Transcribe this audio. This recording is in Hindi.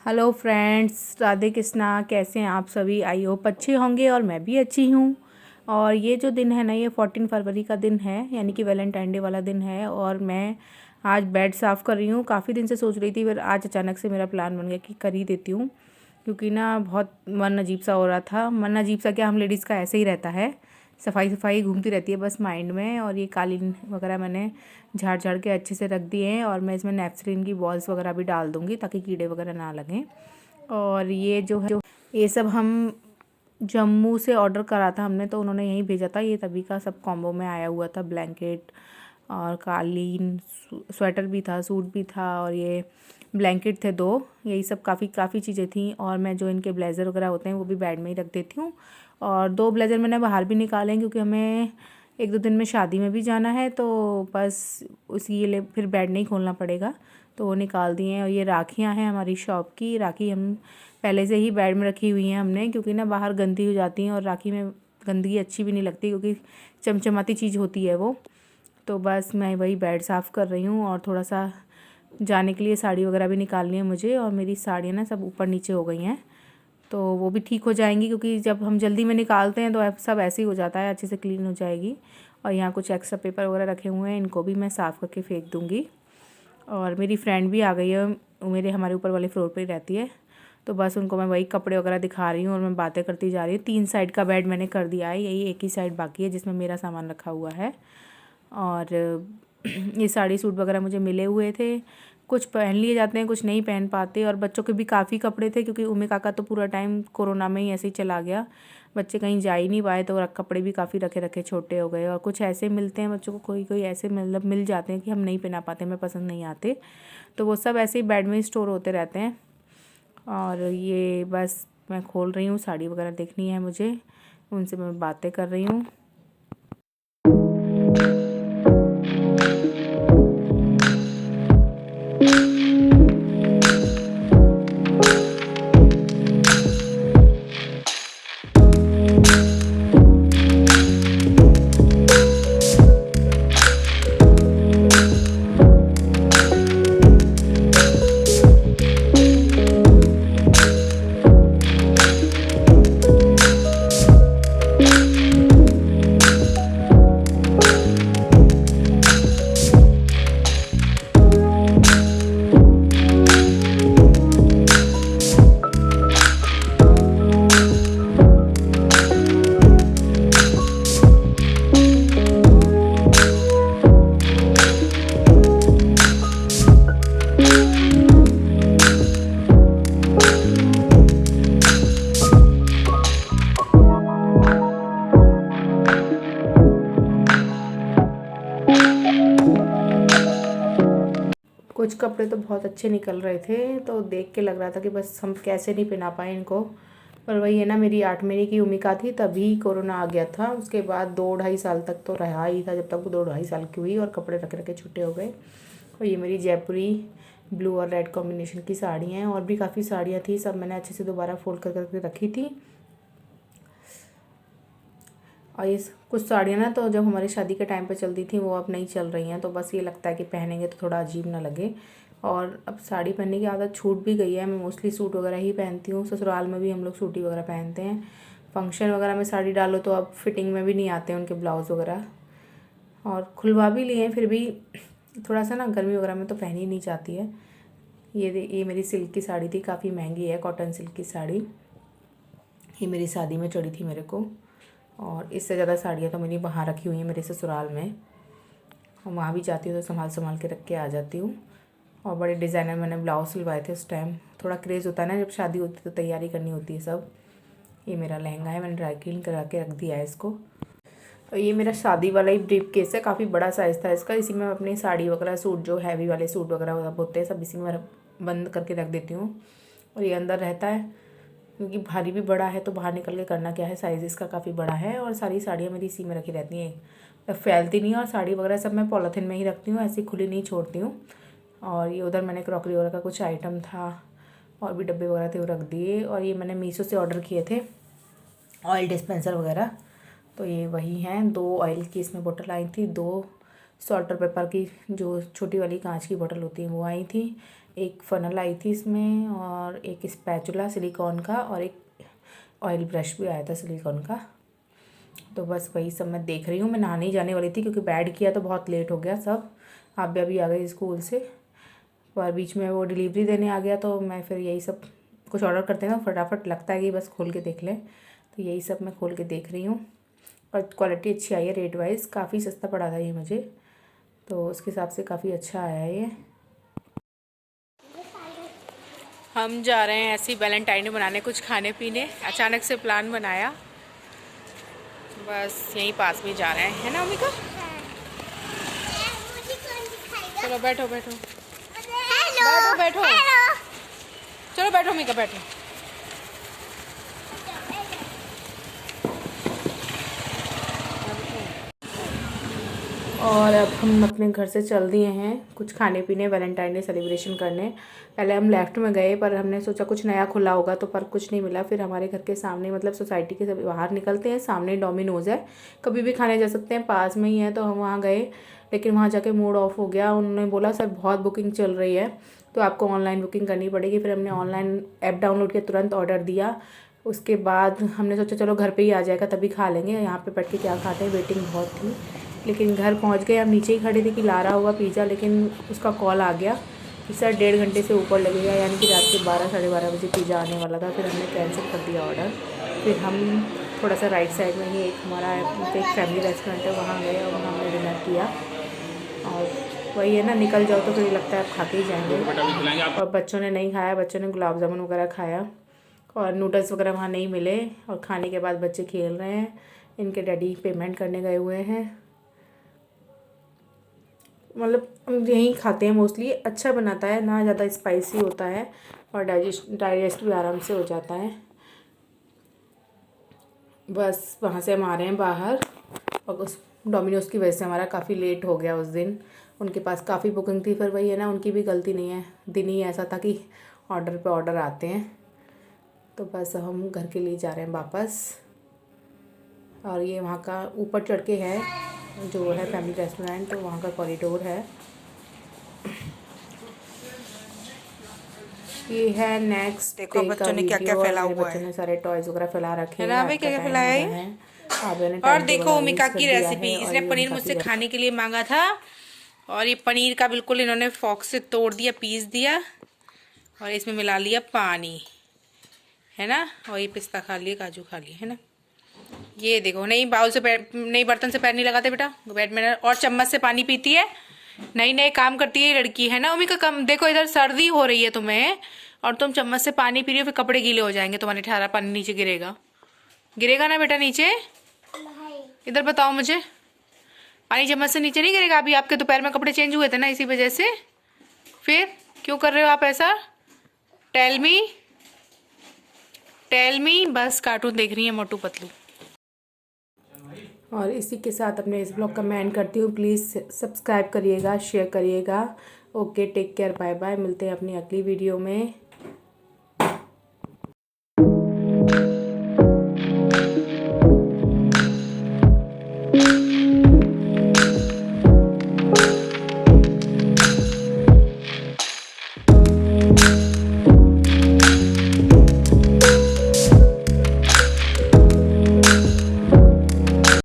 Hello friends, Radhe Krishna. कैसे हैं आप सभी? आई होप अच्छे होंगे और मैं भी अच्छी हूँ। और ये जो दिन है ना, ये 14 फरवरी का दिन है, यानी कि वैलेंटाइन डे वाला दिन है। और मैं आज बेड साफ़ कर रही हूँ। काफ़ी दिन से सोच रही थी, पर आज अचानक से मेरा प्लान बन गया कि कर ही देती हूँ, क्योंकि ना बहुत मन अजीब सा हो रहा था। मन अजीब सा क्या, हम लेडीज़ का ऐसे ही रहता है, सफाई सफाई घूमती रहती है बस माइंड में। और ये कालीन वगैरह मैंने झाड़ झाड़ के अच्छे से रख दिए हैं, और मैं इसमें नेपथलीन की बॉल्स वगैरह भी डाल दूँगी ताकि कीड़े वगैरह ना लगें। और ये जो है, ये सब हम जम्मू से ऑर्डर करा था हमने, तो उन्होंने यहीं भेजा था। ये तभी का सब कॉम्बो में आया हुआ था, ब्लैंकेट और कालीन, स्वेटर भी था, सूट भी था, और ये ब्लैंकेट थे 2। यही सब काफ़ी काफ़ी चीज़ें थी। और मैं जो इनके ब्लेज़र वगैरह होते हैं वो भी बेड में ही रख देती हूँ। और 2 ब्लेज़र मैंने बाहर भी निकाले हैं, क्योंकि हमें 1-2 दिन में शादी में भी जाना है, तो बस उसी लिए फिर बेड नहीं खोलना पड़ेगा, तो वो निकाल दिए हैं। और ये राखियाँ हैं हमारी शॉप की। राखी हम पहले से ही बेड में रखी हुई हैं हमने, क्योंकि ना बाहर गंदी हो जाती हैं, और राखी में गंदगी अच्छी भी नहीं लगती, क्योंकि चमचमाती चीज़ होती है वो। तो बस मैं वही बेड साफ़ कर रही हूँ। और थोड़ा सा जाने के लिए साड़ी वगैरह भी निकालनी है मुझे, और मेरी साड़ियाँ ना सब ऊपर नीचे हो गई हैं, तो वो भी ठीक हो जाएंगी, क्योंकि जब हम जल्दी में निकालते हैं तो सब ऐसे ही हो जाता है, अच्छे से क्लीन हो जाएगी। और यहाँ कुछ एक्स्ट्रा पेपर वगैरह रखे हुए हैं, इनको भी मैं साफ़ करके फेंक दूँगी। और मेरी फ्रेंड भी आ गई है, हमारे ऊपर वाले फ्लोर पे ही रहती है, तो बस उनको मैं वही कपड़े वगैरह दिखा रही हूँ और मैं बातें करती जा रही हूँ। 3 साइड का बेड मैंने कर दिया है, यही एक ही साइड बाकी है जिसमें मेरा सामान रखा हुआ है। और ये साड़ी सूट वगैरह मुझे मिले हुए थे, कुछ पहन लिए जाते हैं, कुछ नहीं पहन पाते। और बच्चों के भी काफ़ी कपड़े थे, क्योंकि उम्मी काका तो पूरा टाइम कोरोना में ही ऐसे ही चला गया, बच्चे कहीं जा ही नहीं पाए, तो कपड़े भी काफ़ी रखे रखे छोटे हो गए। और कुछ ऐसे मिलते हैं बच्चों को, कोई कोई ऐसे मतलब मिल जाते हैं कि हम नहीं पहना पाते, हमें पसंद नहीं आते, तो वो सब ऐसे ही बेड में स्टोर होते रहते हैं। और ये बस मैं खोल रही हूँ, साड़ी वगैरह देखनी है मुझे, उनसे मैं बातें कर रही हूँ। कुछ कपड़े तो बहुत अच्छे निकल रहे थे, तो देख के लग रहा था कि बस हम कैसे नहीं पहना पाए इनको। पर वही है ना, मेरी 8 महीने की उमिका थी तभी कोरोना आ गया था। उसके बाद 2-2.5 साल तक तो रहा ही था, जब तक वो 2-2.5 साल की हुई और कपड़े रखे रखे छोटे हो गए। और ये मेरी जयपुरी ब्लू और रेड कॉम्बिनेशन की साड़ी हैं, और भी काफ़ी साड़ियाँ थी, सब मैंने अच्छे से दोबारा फोल्ड कर करके रखी थी। और ये कुछ साड़ियाँ ना, तो जब हमारी शादी के टाइम पे चलती थी, वो अब नहीं चल रही हैं, तो बस ये लगता है कि पहनेंगे तो थोड़ा अजीब ना लगे। और अब साड़ी पहनने की आदत छूट भी गई है, मैं मोस्टली सूट वगैरह ही पहनती हूँ। ससुराल में भी हम लोग सूट ही वगैरह पहनते हैं। फंक्शन वगैरह में साड़ी डालो तो अब फिटिंग में भी नहीं आते हैं उनके ब्लाउज़ वगैरह, और खुलवा भी लिए हैं, फिर भी थोड़ा सा ना गर्मी वगैरह में तो पहनी ही नहीं जाती है। ये मेरी सिल्क की साड़ी थी, काफ़ी महंगी है, कॉटन सिल्क की साड़ी। ये मेरी शादी में चढ़ी थी मेरे को। और इससे ज़्यादा साड़ियाँ तो मेरी वहाँ रखी हुई हैं मेरे ससुराल में, और वहाँ भी जाती हूँ तो संभाल संभाल के रख के आ जाती हूँ। और बड़े डिज़ाइनर मैंने ब्लाउज सिलवाए थे उस टाइम। थोड़ा क्रेज़ होता है ना, जब शादी होती है तो तैयारी करनी होती है सब। ये मेरा लहंगा है, मैंने ड्राई क्लीन करा के रख दिया है इसको। और ये मेरा शादी वाला ही ब्रीफ केस है, काफ़ी बड़ा साइज़ था इसका। इसी में मैं अपनी साड़ी वगैरह, सूट जो हैवी वाले सूट वगैरह होते हैं, सब इसी में बंद करके रख देती हूँ। और ये अंदर रहता है, क्योंकि भारी भी बड़ा है, तो बाहर निकल के करना क्या है, साइज़ इसका काफ़ी बड़ा है। और सारी साड़ियाँ मेरी इसी में रखी रहती हैं, तो फैलती नहीं है। और साड़ी वगैरह सब मैं पॉलीथिन में ही रखती हूँ, ऐसी खुली नहीं छोड़ती हूँ। और ये उधर मैंने क्रॉकरी वगैरह का कुछ आइटम था, और भी डब्बे वगैरह थे, वो रख दिए। और ये मैंने मीशो से ऑर्डर किए थे ऑयल डिस्पेंसर वगैरह, तो ये वही हैं। 2 ऑयल की इसमें बोतल आई थी, 2 सॉल्ट और पेपर की जो छोटी वाली कांच की बोतल होती है वो आई थी। एक फ़नल आई थी इसमें, और एक स्पैचुला सिलिकॉन का, और एक ऑयल ब्रश भी आया था सिलिकॉन का। तो बस वही सब मैं देख रही हूँ। मैं नहाने ही जाने वाली थी क्योंकि बैड किया तो बहुत लेट हो गया सब। आप भी अभी आ गए स्कूल से, और बीच में वो डिलीवरी देने आ गया, तो मैं फिर यही सब कुछ ऑर्डर करते हैं ना फटाफट लगता है कि बस खोल के देख लें, तो यही सब मैं खोल के देख रही हूँ। और क्वालिटी अच्छी आई है, रेट वाइज काफ़ी सस्ता पड़ा था ये मुझे, तो उसके हिसाब से काफ़ी अच्छा आया है ये। हम जा रहे हैं ऐसी वैलेंटाइन डे बनाने, कुछ खाने पीने, अचानक से प्लान बनाया, बस यहीं पास में जा रहे हैं, है ना अम्मिका? चलो बैठो बैठो बैठो बैठो, चलो बैठो अम्मिका बैठो। और अब हम अपने घर से चल दिए हैं कुछ खाने पीने, वैलेंटाइन डे सेलिब्रेशन करने। पहले हम लेफ़्ट में गए, पर हमने सोचा कुछ नया खुला होगा, तो पर कुछ नहीं मिला। फिर हमारे घर के सामने, मतलब सोसाइटी के सब बाहर निकलते हैं, सामने डोमिनोज़ है, कभी भी खाने जा सकते हैं, पास में ही है, तो हम वहाँ गए। लेकिन वहाँ जाके मूड ऑफ हो गया, उन्होंने बोला सर बहुत बुकिंग चल रही है, तो आपको ऑनलाइन बुकिंग करनी पड़ेगी। फिर हमने ऑनलाइन ऐप डाउनलोड किया, तुरंत ऑर्डर दिया। उसके बाद हमने सोचा चलो घर पे ही आ जाएगा तभी खा लेंगे, यहाँ पे बैठ के क्या खाते हैं, वेटिंग बहुत थी। लेकिन घर पहुंच गए, हम नीचे ही खड़े थे कि ला रहा होगा पिज़्ज़ा, लेकिन उसका कॉल आ गया कि सर 1.5 घंटे से ऊपर लगेगा, यानी कि रात के 12 साढ़े 12 बजे पिज़्ज़ा आने वाला था। फिर हमने कैंसिल कर दिया ऑर्डर। फिर हम थोड़ा सा राइट साइड में ही एक हमारा एक फैमिली रेस्टोरेंट है, वहाँ गए और वहाँ हमने डिनर किया। और वही है ना, निकल जाओ तो फिर लगता है आप खा के ही जाएंगे। और बच्चों ने नहीं खाया, बच्चों ने गुलाब जामुन वगैरह खाया, और नूडल्स वगैरह वहाँ नहीं मिले। और खाने के बाद बच्चे खेल रहे हैं, इनके डैडी पेमेंट करने गए हुए हैं। मतलब हम यहीं खाते हैं मोस्टली, अच्छा बनाता है, ना ज़्यादा स्पाइसी होता है, और डाइजेस्ट भी आराम से हो जाता है। बस वहाँ से हम आ रहे हैं बाहर, और उस डोमिनोज़ की वजह से हमारा काफ़ी लेट हो गया उस दिन। उनके पास काफ़ी बुकिंग थी, फिर वही है ना, उनकी भी गलती नहीं है, दिन ही ऐसा था कि ऑर्डर पे ऑर्डर आते हैं। तो बस हम घर के लिए जा रहे हैं वापस। और ये वहाँ का ऊपर चढ़ के है जो है फैमिली रेस्टोरेंट, तो वहाँ का कॉरिडोर है। ये है नेक्स्ट देखो बच्चों ने क्या क्या फैला हुआ बच्चों है ने सारे टॉयज वगैरह फैला रखे है हैं, ना भाई, रात का क्या क्या टाइम फैलाया हो ये। गया है। आबे ने और टाइम टेबल देखो अरेंज ओमिका कर की दिया रेसिपी, है, और इसने ये पनीर ओमिका मुझसे की खाने के लिए मांगा था, और ये पनीर का बिल्कुल इन्होंने फॉक से तोड़ दिया, पीस दिया, और इसमें मिला लिया पानी, है ना। और ये पिस्ता खा लिए, काजू खा लिए, है ना। ये देखो, नहीं बाउल से पैर, नहीं बर्तन से पैर नहीं लगाते बेटा, बेड में और चम्मच से पानी पीती है, नई नई काम करती है ये लड़की, है ना ओमिका। कम देखो, इधर सर्दी हो रही है तुम्हें, और तुम चम्मच से पानी पी रही हो, फिर कपड़े गीले हो जाएंगे तुम्हारे, ठहरा पानी नीचे गिरेगा, गिरेगा ना बेटा नीचे। इधर बताओ मुझे, पानी चम्मच से नीचे नहीं गिरेगा। अभी आपके दोपहर में कपड़े चेंज हुए थे ना, इसी वजह से। फिर क्यों कर रहे हो आप ऐसा? Tell me, tell me. बस कार्टून देख रही है मोटू पतलू। और इसी के साथ अपने इस ब्लॉग का मैं एंड करती हूँ। प्लीज़ सब्सक्राइब करिएगा, शेयर करिएगा। Okay, take care, bye bye, मिलते हैं अपनी अगली वीडियो में।